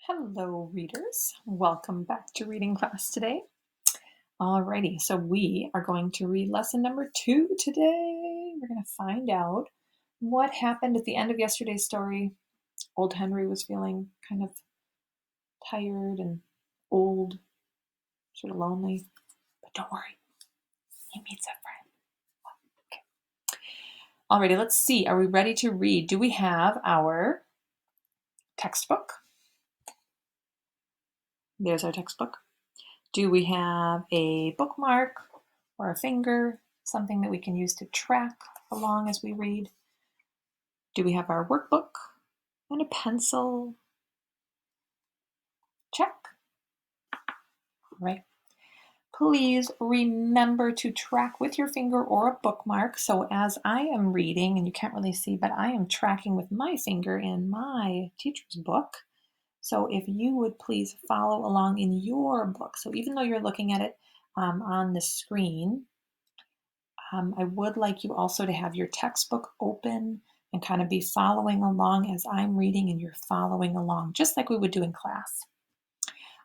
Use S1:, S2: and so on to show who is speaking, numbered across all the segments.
S1: Hello, readers. Welcome back to reading class today. Alrighty, so we are going to read lesson number 2 today. We're going to find out what happened at the end of yesterday's story. Old Henry was feeling kind of tired and old, sort of lonely, but don't worry, he meets a friend. Okay. Alrighty, let's see. Are we ready to read? Do we have our textbook? There's our textbook. Do we have a bookmark or a finger, something that we can use to track along as we read? Do we have our workbook and a pencil? Check. All right. Please remember to track with your finger or a bookmark. So as I am reading, and you can't really see, but I am tracking with my finger in my teacher's book. So if you would please follow along in your book. So even though you're looking at it on the screen, I would like you also to have your textbook open and kind of be following along as I'm reading and you're following along, just like we would do in class.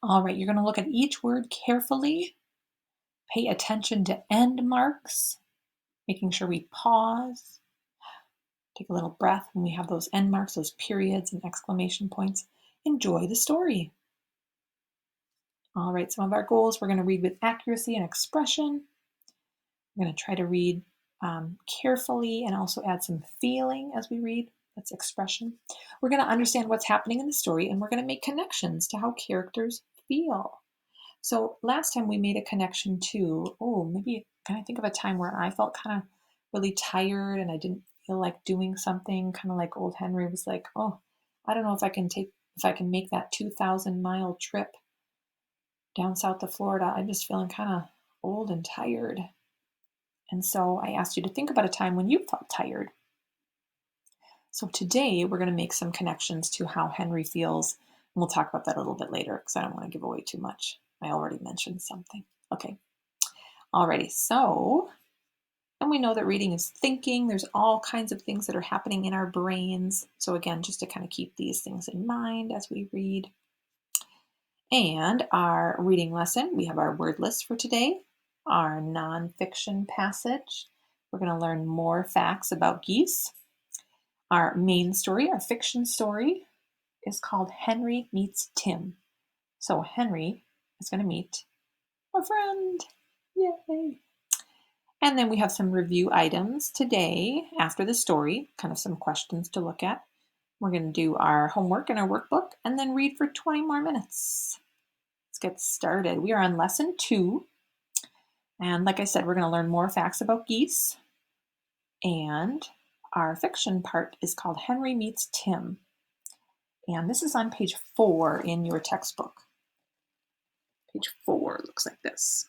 S1: All right, you're going to look at each word carefully. Pay attention to end marks, making sure we pause. Take a little breath when we have those end marks, those periods and exclamation points. Enjoy the story. All right, some of our goals, we're going to read with accuracy and expression. We're going to try to read carefully and also add some feeling as we read. That's expression. We're going to understand what's happening in the story and we're going to make connections to how characters feel. So last time we made a connection to, maybe can I think of a time where I felt kind of really tired and I didn't feel like doing something, kind of like old Henry was like, I don't know if I can make that 2,000-mile trip down south of Florida. I'm just feeling kind of old and tired. And so I asked you to think about a time when you felt tired. So today we're going to make some connections to how Henry feels. And we'll talk about that a little bit later because I don't want to give away too much. I already mentioned something. Okay. Alrighty. So, and we know that reading is thinking. There's all kinds of things that are happening in our brains. So again, just to kind of keep these things in mind as we read. And our reading lesson, we have our word list for today, our nonfiction passage. We're going to learn more facts about geese. Our main story, our fiction story, is called Henry Meets Tim. So Henry is going to meet a friend. Yay! And then we have some review items today after the story, kind of some questions to look at. We're going to do our homework and our workbook and then read for 20 more minutes. Let's get started. We are on lesson 2. And like I said, we're going to learn more facts about geese. And our fiction part is called Henry Meets Tim. And this is on page 4 in your textbook. Page 4 looks like this.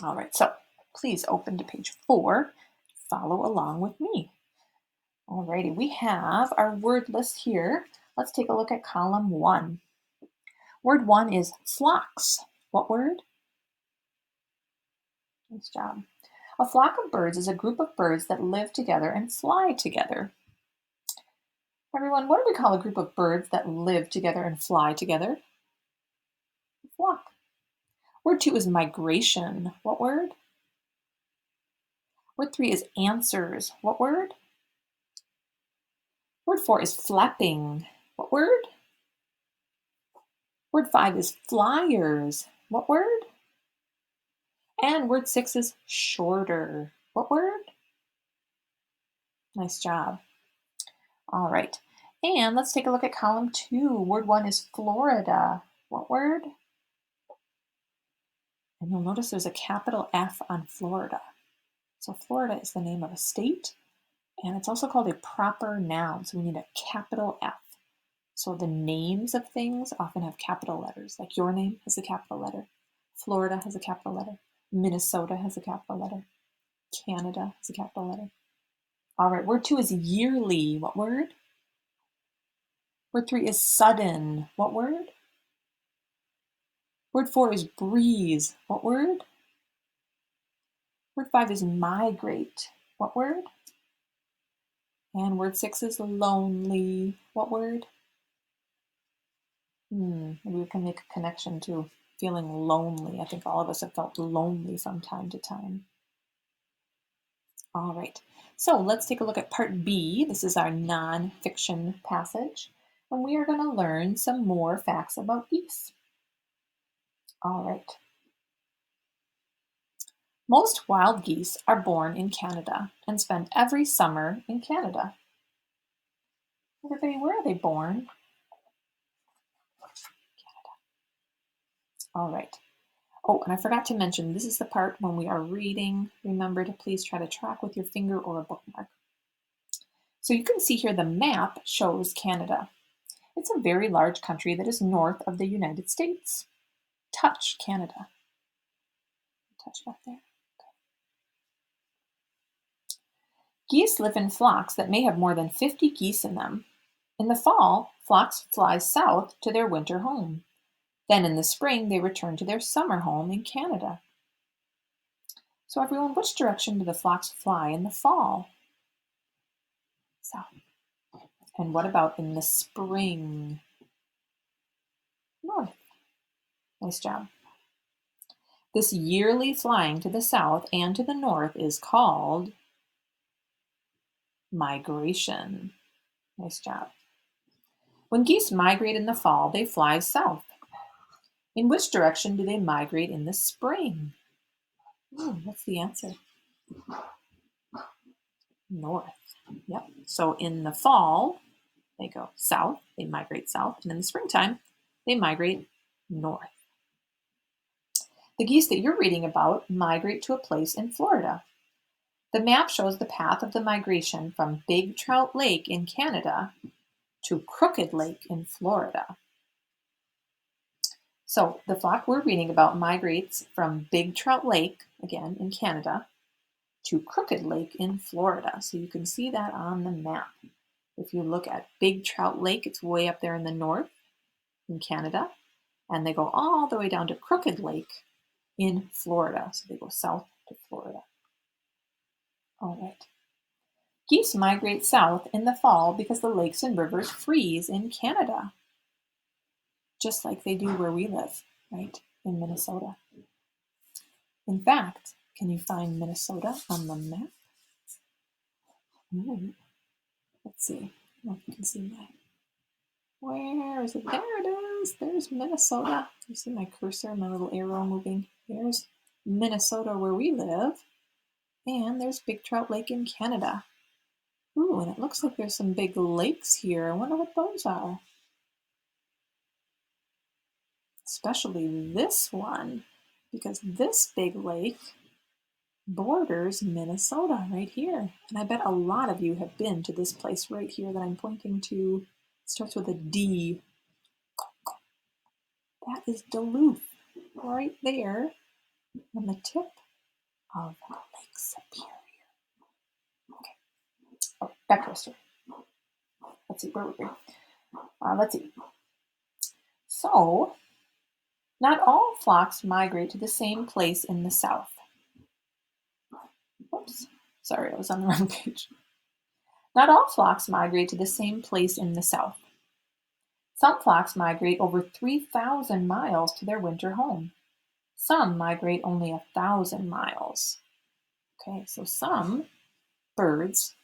S1: All right, so please open to page 4. Follow along with me. All righty, we have our word list here. Let's take a look at column 1. Word 1 is flocks. What word? Nice job. A flock of birds is a group of birds that live together and fly together. Everyone, what do we call a group of birds that live together and fly together? A flock. Word 2 is migration. What word? Word 3 is answers. What word? Word 4 is flapping. What word? Word 5 is flyers. What word? And word 6 is shorter. What word? Nice job. All right. And let's take a look at column 2. Word 1 is Florida. What word? And you'll notice there's a capital F on Florida. So Florida is the name of a state, and it's also called a proper noun. So we need a capital F. So the names of things often have capital letters, like your name has a capital letter. Florida has a capital letter. Minnesota has a capital letter. Canada has a capital letter. All right, word 2 is yearly. What word? Word 3 is sudden. What word? Word 4 is breeze. What word? Word 5 is migrate. What word? And word 6 is lonely. What word? Maybe we can make a connection to feeling lonely. I think all of us have felt lonely from time to time. All right, so let's take a look at part B. This is our nonfiction passage, and we are going to learn some more facts about geese. All right. Most wild geese are born in Canada and spend every summer in Canada. Everybody, where are they born? Canada. All right. Oh, and I forgot to mention, this is the part when we are reading. Remember to please try to track with your finger or a bookmark. So you can see here the map shows Canada. It's a very large country that is north of the United States. Touch Canada. Touch it up there. Okay. Geese live in flocks that may have more than 50 geese in them. In the fall, flocks fly south to their winter home. Then in the spring, they return to their summer home in Canada. So everyone, which direction do the flocks fly in the fall? South. And what about in the spring? North. Nice job. This yearly flying to the south and to the north is called migration. Nice job. When geese migrate in the fall, they fly south. In which direction do they migrate in the spring? What's the answer? North. Yep. So in the fall, they go south, they migrate south, and in the springtime, they migrate north. The geese that you're reading about migrate to a place in Florida. The map shows the path of the migration from Big Trout Lake in Canada to Crooked Lake in Florida. So the flock we're reading about migrates from Big Trout Lake, again in Canada, to Crooked Lake in Florida. So you can see that on the map. If you look at Big Trout Lake, it's way up there in the north in Canada, and they go all the way down to Crooked Lake in Florida. So they go south to Florida. All right. Geese migrate south in the fall because the lakes and rivers freeze in Canada, just like they do where we live, right, in Minnesota. In fact, can you find Minnesota on the map? Let's see. I don't know if you can see that. Where is it? There it is. There's Minnesota. You see my cursor, my little arrow moving? There's Minnesota where we live. And there's Big Trout Lake in Canada. Ooh, and it looks like there's some big lakes here. I wonder what those are. Especially this one, because this big lake borders Minnesota right here. And I bet a lot of you have been to this place right here that I'm pointing to. It starts with a D. That is Duluth, right there on the tip of Lake Superior. Okay. Oh, back to our story. Let's see, where were we? Let's see. So, not all flocks migrate to the same place in the south. Whoops, sorry, I was on the wrong page. Not all flocks migrate to the same place in the south. Some flocks migrate over 3,000 miles to their winter home. Some migrate only 1,000 miles. Okay, so some birds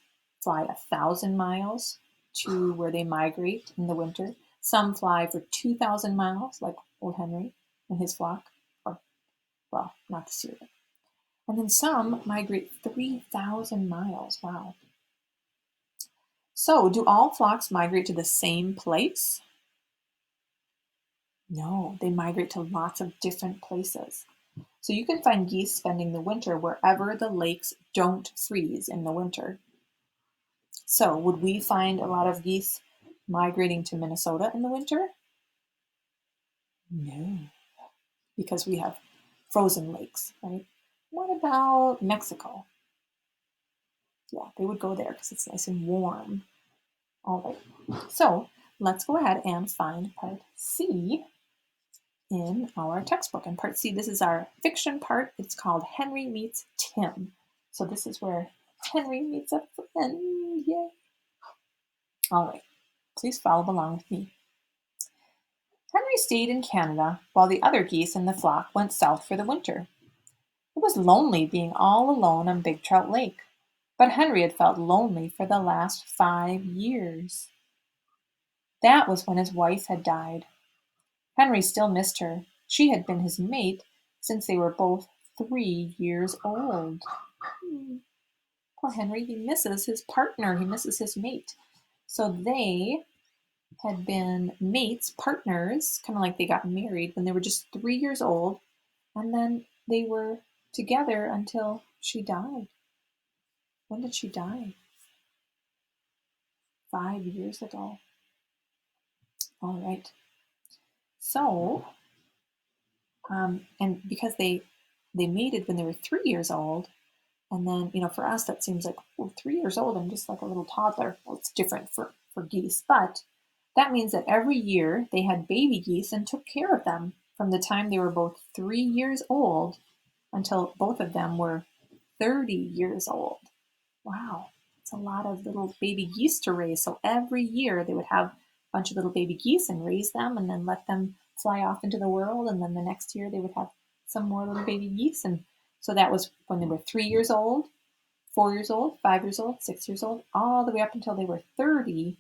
S1: fly 1,000 miles to where they migrate in the winter. Some fly for 2,000 miles, like old Henry and his flock. Or, well, not this year. And then some migrate 3,000 miles. Wow. So, do all flocks migrate to the same place? No, they migrate to lots of different places. So you can find geese spending the winter wherever the lakes don't freeze in the winter. So would we find a lot of geese migrating to Minnesota in the winter? No, because we have frozen lakes, right? What about Mexico? Yeah, they would go there because it's nice and warm. All right, so let's go ahead and find part C in our textbook. And part C, this is our fiction part. It's called Henry Meets Tim. So this is where Henry meets a friend. Yay. All right, please follow along with me. Henry stayed in Canada while the other geese in the flock went south for the winter. It was lonely being all alone on Big Trout Lake, but Henry had felt lonely for the last 5 years. That was when his wife had died. Henry still missed her. She had been his mate since they were both 3 years old. Poor Henry, he misses his partner, he misses his mate. So they had been mates, partners, kind of like they got married when they were just 3 years old, and then they were together until she died. When did she die? 5 years ago. All right. So, and because they mated when they were 3 years old, and then for us that seems like, well, 3 years old, I'm just like a little toddler. Well, it's different for geese, but that means that every year they had baby geese and took care of them from the time they were both 3 years old until both of them were 30 years old. Wow, it's a lot of little baby geese to raise. So every year they would have a bunch of little baby geese and raise them and then let them fly off into the world. And then the next year they would have some more little baby geese. And so that was when they were 3 years old, 4 years old, 5 years old, 6 years old, all the way up until they were 30.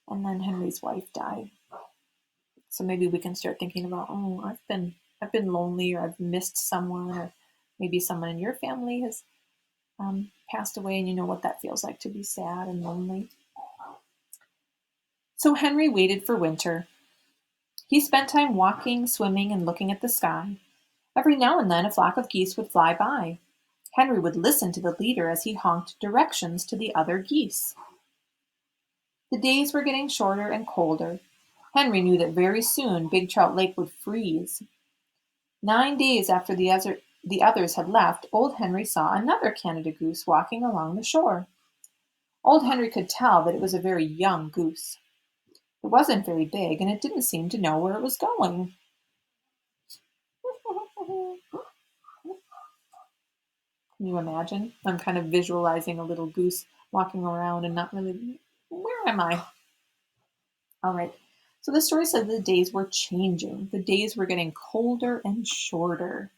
S1: And then Henry's wife died. So maybe we can start thinking about, oh, I've been lonely, or I've missed someone, or maybe someone in your family has passed away, and you know what that feels like to be sad and lonely. So Henry waited for winter. He spent time walking, swimming, and looking at the sky. Every now and then a flock of geese would fly by. Henry would listen to the leader as he honked directions to the other geese. The days were getting shorter and colder. Henry knew that very soon Big Trout Lake would freeze. 9 days after the others had left, old Henry saw another Canada goose walking along the shore. Old Henry could tell that it was a very young goose. It wasn't very big, and it didn't seem to know where it was going. Can you imagine? I'm kind of visualizing a little goose walking around and not really, where am I? All right. So the story said the days were changing. The days were getting colder and shorter.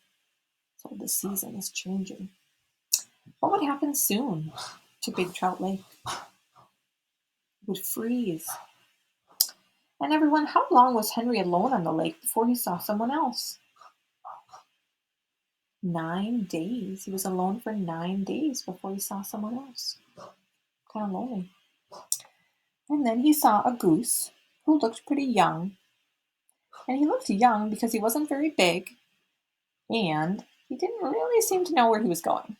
S1: So the season is changing. What would happen soon to Big Trout Lake? It would freeze. And everyone, how long was Henry alone on the lake before he saw someone else? 9 days. He was alone for 9 days before he saw someone else. Kind of lonely. And then he saw a goose who looked pretty young. And he looked young because he wasn't very big, and he didn't really seem to know where he was going.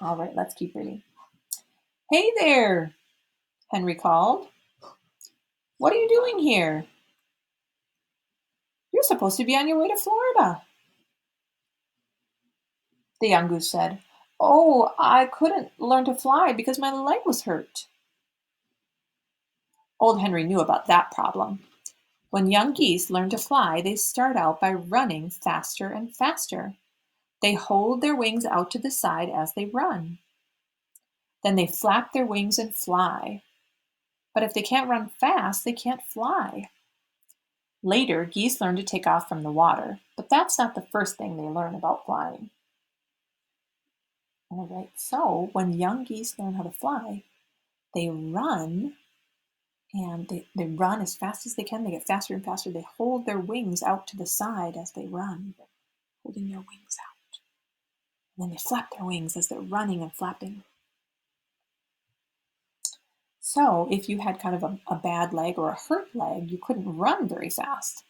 S1: All right, let's keep reading. Hey there, Henry called. What are you doing here? You're supposed to be on your way to Florida. The young goose said, Oh, I couldn't learn to fly because my leg was hurt. Old Henry knew about that problem. When young geese learn to fly, they start out by running faster and faster. They hold their wings out to the side as they run. Then they flap their wings and fly. But if they can't run fast, they can't fly. Later, geese learn to take off from the water, but that's not the first thing they learn about flying. All right, so when young geese learn how to fly, they run, and they run as fast as they can. They get faster and faster. They hold their wings out to the side as they run, holding their wings out. And then they flap their wings as they're running and flapping. So if you had kind of a bad leg or a hurt leg, you couldn't run very fast.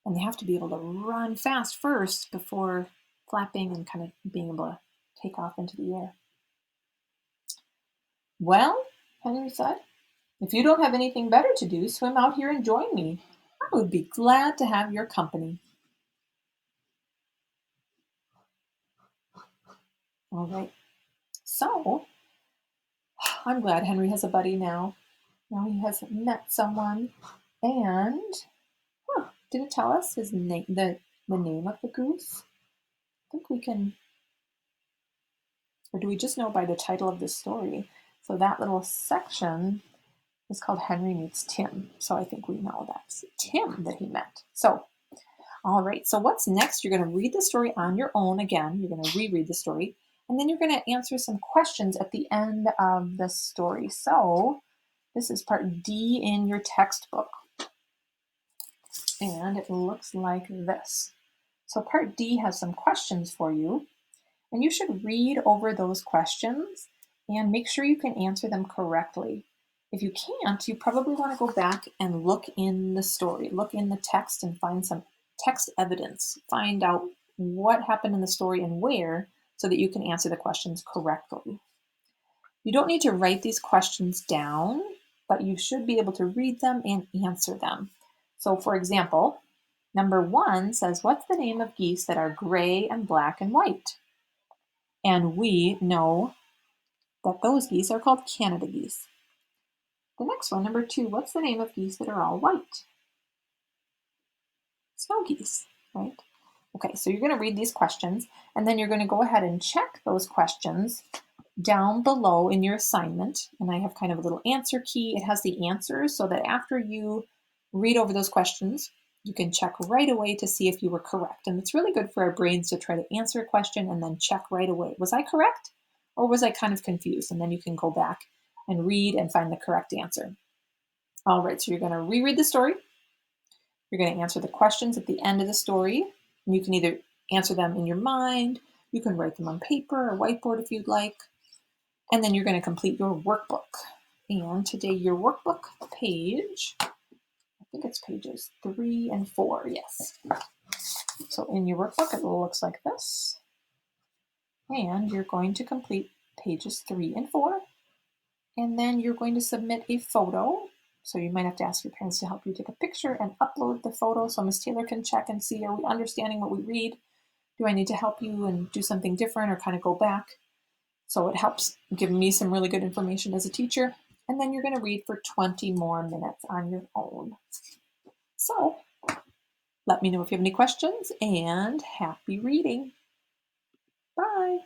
S1: And they have to be able to run fast first before flapping and kind of being able to take off into the air. Well, Henry said, if you don't have anything better to do, swim out here and join me. I would be glad to have your company. All right. So I'm glad Henry has a buddy now. Now he has met someone, and did it tell us his name, the name of the goose? I think we can, or do we just know by the title of the story? So that little section It's called Henry Meets Tim. So I think we know that's Tim that he met. So, all right. So what's next? You're going to read the story on your own again. You're going to reread the story. And then you're going to answer some questions at the end of the story. So this is part D in your textbook. And it looks like this. So part D has some questions for you. And you should read over those questions and make sure you can answer them correctly. If you can't, you probably want to go back and look in the story, look in the text and find some text evidence. Find out what happened in the story and where so that you can answer the questions correctly. You don't need to write these questions down, but you should be able to read them and answer them. So, for example, number 1 says, what's the name of geese that are gray and black and white? And we know that those geese are called Canada geese. The next one, number 2, what's the name of geese that are all white? Snow geese, right? Okay, so you're going to read these questions, and then you're going to go ahead and check those questions down below in your assignment. And I have kind of a little answer key. It has the answers so that after you read over those questions, you can check right away to see if you were correct. And it's really good for our brains to try to answer a question and then check right away. Was I correct? Or was I kind of confused? And then you can go back and read and find the correct answer. All right, so you're going to reread the story. You're going to answer the questions at the end of the story. And you can either answer them in your mind, you can write them on paper or whiteboard if you'd like. And then you're going to complete your workbook. And today your workbook page, I think it's pages 3 and 4, yes. So in your workbook, it looks like this. And you're going to complete pages 3 and 4. And then you're going to submit a photo. So you might have to ask your parents to help you take a picture and upload the photo so Miss Taylor can check and see, are we understanding what we read? Do I need to help you and do something different or kind of go back? So it helps give me some really good information as a teacher. And then you're going to read for 20 more minutes on your own. So let me know if you have any questions and happy reading. Bye.